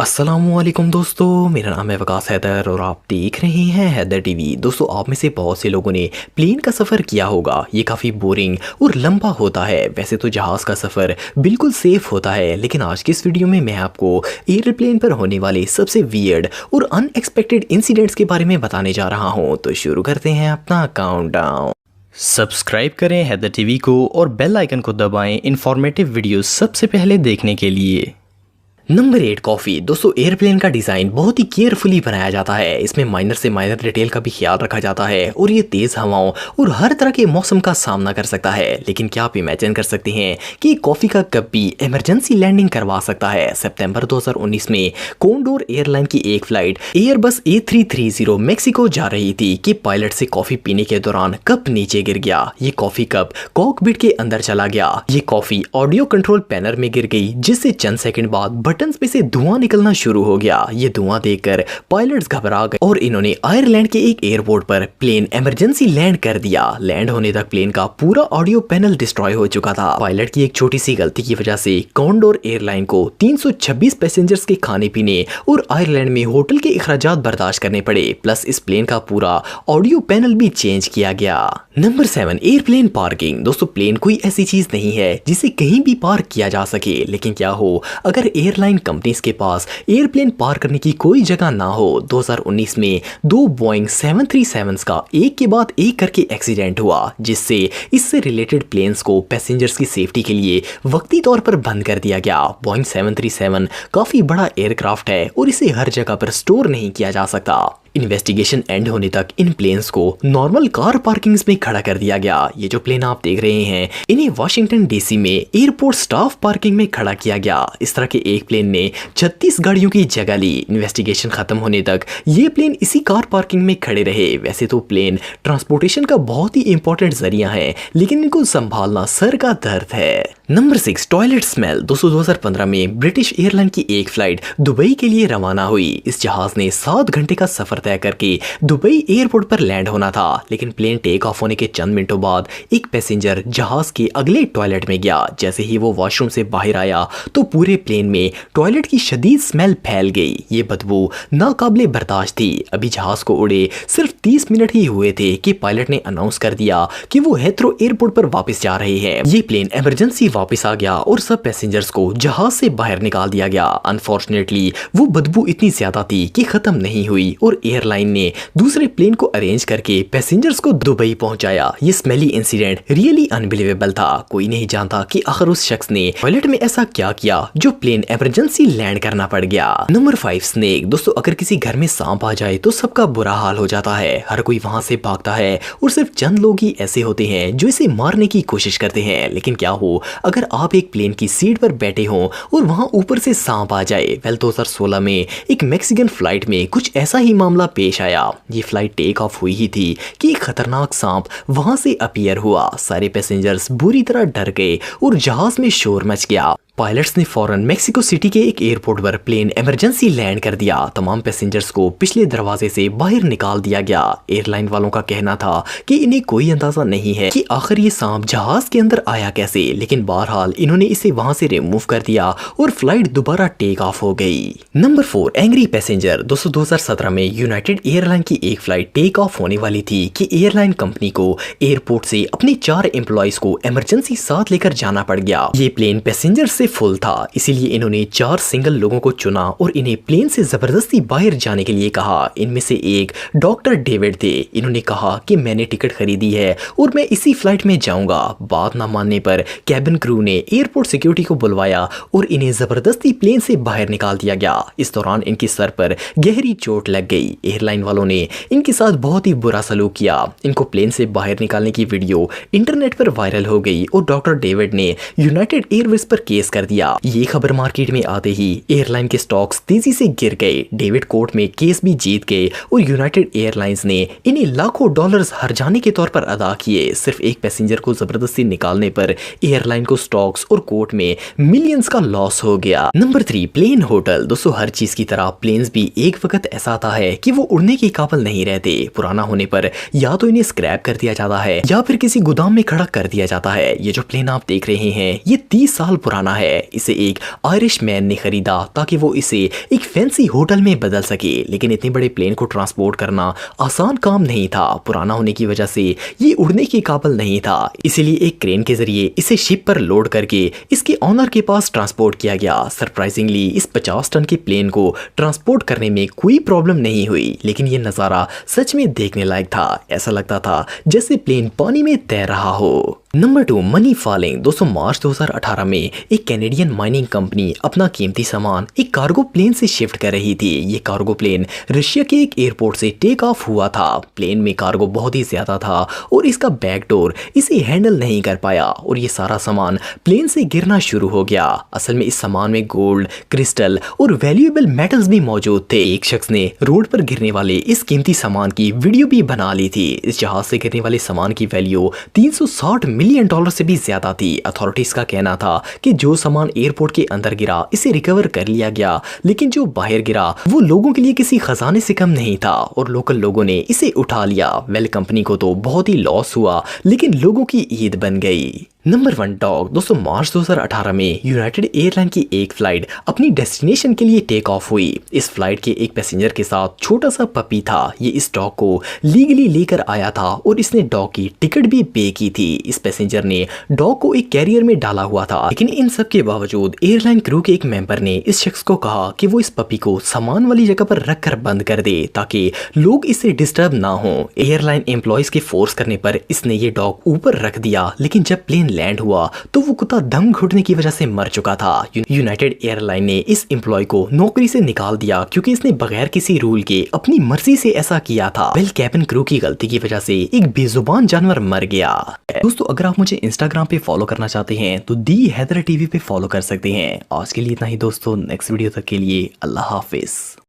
अस्सलामुअलैकुम दोस्तों, मेरा नाम है वकास हैदर और आप देख रहे हैं हैदर टीवी। दोस्तों, आप में से बहुत से लोगों ने प्लेन का सफ़र किया होगा। ये काफ़ी बोरिंग और लंबा होता है। वैसे तो जहाज़ का सफ़र बिल्कुल सेफ होता है, लेकिन आज की इस वीडियो में मैं आपको एयरप्लेन पर होने वाले सबसे वियर्ड और अनएक्सपेक्टेड इंसिडेंट्स के बारे में बताने जा रहा हूँ। तो शुरू करते हैं अपना काउंटडाउन। सब्सक्राइब करें हैदर टीवी को और बेल आइकन को दबाएं इंफॉर्मेटिव वीडियो सबसे पहले देखने के लिए। Number 8, coffee. दोस्तों, एयरप्लेन का डिज़ाइन बहुत ही केयरफुली बनाया जाता है। इसमें माइनर से माइनर डिटेल का भी ख्याल रखा जाता है और ये तेज़ हवाओं और हर तरह के मौसम का सामना कर सकता है। लेकिन क्या आप इमेजिन कर सकते हैं कि कॉफ़ी का कप भी इमरजेंसी लैंडिंग करवा सकता है। सितंबर 2019 में कोंडोर एयरलाइन की एक फ्लाइट एयरबस A330 मेक्सिको जा रही थी कि पायलट से कॉफ़ी पीने के दौरान कप नीचे गिर गया। ये कॉफ़ी कप कॉकपिट के अंदर चला गया। ये कॉफ़ी ऑडियो कंट्रोल पैनल में गिर गई, जिससे चंद सेकंड बाद बटन्स पे से धुआं निकलना शुरू हो गया। ये धुआं देखकर पायलट्स घबरा गए और इन्होंने आयरलैंड के एक एयरपोर्ट पर प्लेन इमरजेंसी लैंड कर दिया। लैंड होने तक प्लेन का पूरा ऑडियो पैनल डिस्ट्रॉय हो चुका था। पायलट की एक छोटी सी गलती की वजह से कोंडोर एयरलाइन को 326 पैसेंजर्स के खाने पीने और आयरलैंड में होटल के अखराजात बर्दाश्त करने पड़े। प्लस इस प्लेन का पूरा ऑडियो पैनल भी चेंज किया गया। Number 7, airplane parking. दोस्तों, प्लेन कोई ऐसी चीज नहीं है जिसे कहीं भी पार्क किया जा सके, लेकिन क्या हो अगर एयरलाइन कंपनीज के पास एयरप्लेन पार्क करने की कोई जगह ना हो। 2019 में 2 बोइंग 737 का एक के बाद एक करके एक्सीडेंट हुआ, जिससे इससे रिलेटेड प्लेन्स को पैसेंजर्स की सेफ्टी के लिए वक्ती तौर पर बंद कर दिया गया। बोइंग 737 काफी बड़ा एयरक्राफ्ट है और इसे हर जगह पर स्टोर नहीं किया जा सकता। इन्वेस्टिगेशन एंड होने तक इन प्लेन्स को नॉर्मल कार पार्किंग्स में खड़ा कर दिया गया। ये जो प्लेन आप देख रहे हैं, इन्हें वाशिंगटन डीसी में एयरपोर्ट स्टाफ पार्किंग में खड़ा किया गया। इस तरह के एक प्लेन ने 36 गाड़ियों की जगह ली। इन्वेस्टिगेशन खत्म होने तक ये प्लेन इसी कार पार्किंग में खड़े रहे। वैसे तो प्लेन ट्रांसपोर्टेशन का बहुत ही इंपॉर्टेंट जरिया है, लेकिन इनको संभालना सर का दर्द है। Number 6, toilet smell. 2015 में ब्रिटिश एयरलाइन की एक फ्लाइट दुबई के लिए रवाना हुई। इस जहाज ने 7 घंटे का सफर तय करके दुबई एयरपोर्ट पर लैंड होना था, लेकिन प्लेन टेक ऑफ होने के चंद मिनटों बाद एक पैसेंजर जहाज के अगले टॉयलेट में गया। जैसे ही वो वॉशरूम से बाहर आया तो पूरे प्लेन में टॉयलेट की शदीद स्मेल फैल गई। ये बदबू नाकाबिले बर्दाश्त थी। अभी जहाज को उड़े सिर्फ 30 मिनट ही हुए थे कि पायलट ने अनाउंस कर दिया कि वो हेथ्रो एयरपोर्ट पर वापस जा रहे हैं। ये प्लेन इमरजेंसी वापस आ गया और सब पैसेंजर्स को जहाज से बाहर निकाल दिया गया। अनफॉर्चुनेटली वो बदबू इतनी ज्यादा थी कि खत्म नहीं हुई और एयरलाइन ने दूसरे प्लेन को अरेंज करके पैसेंजर्स को दुबई पहुंचाया। ये स्मेली इंसिडेंट रियली अनबिलीवेबल था। कोई नहीं जानता कि आखिर उस शख्स ने टॉयलेट में ऐसा क्या किया जो प्लेन इमरजेंसी लैंड करना पड़ गया। Number 5, snake. दोस्तों, अगर किसी घर में सांप आ जाए तो सबका बुरा हाल हो जाता है। हर कोई वहां से भागता है और सिर्फ चंद लोग ही ऐसे होते हैं जो इसे मारने की कोशिश करते हैं। लेकिन क्या हो अगर आप एक प्लेन की सीट पर बैठे हो और वहां ऊपर से सांप आ जाए। 2016 में एक मैक्सिकन फ्लाइट में कुछ ऐसा ही मामला पेश आया। ये फ्लाइट टेक ऑफ हुई ही थी कि एक खतरनाक सांप वहां से अपीयर हुआ। सारे पैसेंजर्स बुरी तरह डर गए और जहाज में शोर मच गया। पायलट्स ने फौरन मेक्सिको सिटी के एक एयरपोर्ट पर प्लेन इमरजेंसी लैंड कर दिया। तमाम पैसेंजर्स को पिछले दरवाजे से बाहर निकाल दिया गया। एयरलाइन वालों का कहना था कि इन्हें कोई अंदाजा नहीं है कि आखिर ये सांप जहाज के अंदर आया कैसे, लेकिन बहरहाल इन्होंने इसे वहां से रिमूव कर दिया और फ्लाइट दोबारा टेक ऑफ हो गई। Number 4, angry passenger. 2017 में यूनाइटेड एयरलाइन की एक फ्लाइट टेक ऑफ होने वाली थी कि एयरलाइन कंपनी को एयरपोर्ट से अपने 4 एम्प्लॉइज को इमरजेंसी साथ लेकर जाना पड़ गया। ये प्लेन पैसेंजर से फुल था, इसीलिए इन्होंने 4 सिंगल लोगों को चुना और इन्हें प्लेन से जबरदस्ती बाहर जाने के लिए कहा। इनमें से एक डॉक्टर डेविड थे। इन्होंने कहा कि मैंने टिकट खरीदी है और मैं इसी फ्लाइट में जाऊंगा। बात ना मानने पर कैबिन क्रू ने एयरपोर्ट सिक्योरिटी को बुलवाया और इन्हें जबरदस्ती प्लेन से बाहर निकाल दिया गया। इस दौरान इनके सर पर गहरी चोट लग गई। एयरलाइन वालों ने इनके साथ बहुत ही बुरा सलूक किया। इनको प्लेन से बाहर निकालने की वीडियो इंटरनेट पर वायरल हो गई और डॉक्टर डेविड ने यूनाइटेड एयरवेज पर केस कर दिया। ये खबर मार्केट में आते ही एयरलाइन के स्टॉक्स तेजी से गिर गए। डेविड कोर्ट में केस भी जीत गए और यूनाइटेड एयरलाइंस ने इन्हें लाखों डॉलर्स हर्जाने के तौर पर अदा किए। सिर्फ एक पैसेंजर को जबरदस्ती निकालने पर एयरलाइन को स्टॉक्स और कोर्ट में मिलियंस का लॉस हो गया। Number 3, plain hotel. दोस्तों, हर चीज की तरह प्लेन्स भी एक वक्त ऐसा आता है कि वो उड़ने के काबिल नहीं रहते। पुराना होने पर या तो इन्हें स्क्रैप कर दिया जाता है या फिर किसी गोदाम में खड़ा कर दिया जाता है। ये जो प्लेन आप देख रहे हैं ये 30 साल पुराना है। है। इसे एक आयरिश मैन ने खरीदा ताकि वो इसे एक फैंसी होटल में बदल सके, लेकिन इतने बड़े प्लेन को ट्रांसपोर्ट करना आसान काम नहीं था। पुराना होने की वजह से ये उड़ने के काबिल नहीं था, इसीलिए एक क्रेन के जरिए इसे शिप पर लोड करके इसके ऑनर के पास ट्रांसपोर्ट किया गया। सरप्राइजिंगली इस 50 टन के प्लेन को ट्रांसपोर्ट करने में कोई प्रॉब्लम नहीं हुई, लेकिन ये नज़ारा सच में देखने लायक था। ऐसा लगता था जैसे प्लेन पानी में तैर रहा हो। Number 2, money falling. दोस्तों मार्च 2018 में एक कैनेडियन माइनिंग कंपनी अपना कीमती सामान एक कार्गो प्लेन से शिफ्ट कर रही थी। ये कार्गो प्लेन रशिया के एक एयरपोर्ट से टेक ऑफ हुआ था। प्लेन में कार्गो बहुत ही ज्यादा था और इसका बैक डोर इसे हैंडल नहीं कर पाया और ये सारा सामान प्लेन से गिरना शुरू हो गया। असल में इस सामान में गोल्ड, क्रिस्टल और वैल्यूएबल मेटल्स भी मौजूद थे। एक शख्स ने रोड पर गिरने वाले इस कीमती सामान की वीडियो भी बना ली थी। इस जहाज से गिरने वाले सामान की वैल्यू 360 मिलियन डॉलर से भी ज्यादा थी। अथॉरिटीज का कहना था कि जो सामान एयरपोर्ट के अंदर गिरा इसे रिकवर कर लिया गया, लेकिन जो बाहर गिरा वो लोगों के लिए किसी खजाने से कम नहीं था और लोकल लोगों ने इसे उठा लिया। वेल कंपनी को तो बहुत ही लॉस हुआ, लेकिन लोगों की ईद बन गई। Number 1, dog. दोस्तों मार्च 2018 में यूनाइटेड एयरलाइन की एक फ्लाइट अपनी डेस्टिनेशन के लिए टेक ऑफ हुई। इस फ्लाइट के एक पैसेंजर के साथ छोटा सा पपी था। ये इस डॉग को लीगली लेकर आया था और इसने डॉग की टिकट भी पे की थी। इस पैसेंजर ने डॉग को एक कैरियर में डाला हुआ था, लेकिन इन सब के बावजूद एयरलाइन क्रू के एक मेंबर ने इस शख्स को कहा कि वो इस पपी को सामान वाली जगह पर रख कर बंद कर दे ताकि लोग इसे डिस्टर्ब ना हो। एयरलाइन एम्प्लॉयज के फोर्स करने पर इसने ये डॉग ऊपर रख दिया, लेकिन जब प्लेन लैंड हुआ तो वो कुत्ता दम घुटने की वजह से मर चुका था। यूनाइटेड एयरलाइन ने इस एम्प्लॉय को नौकरी से निकाल दिया क्योंकि इसने बगैर किसी रूल के अपनी मर्जी से ऐसा किया था। वेल कैबिन क्रू की गलती की वजह से एक बेजुबान जानवर मर गया। दोस्तों अगर आप मुझे इंस्टाग्राम पे फॉलो करना चाहते हैं तो दी हैदर टीवी पे फॉलो कर सकते हैं। आज के लिए इतना ही दोस्तों, नेक्स्ट वीडियो तक के लिए अल्लाह हाफिज।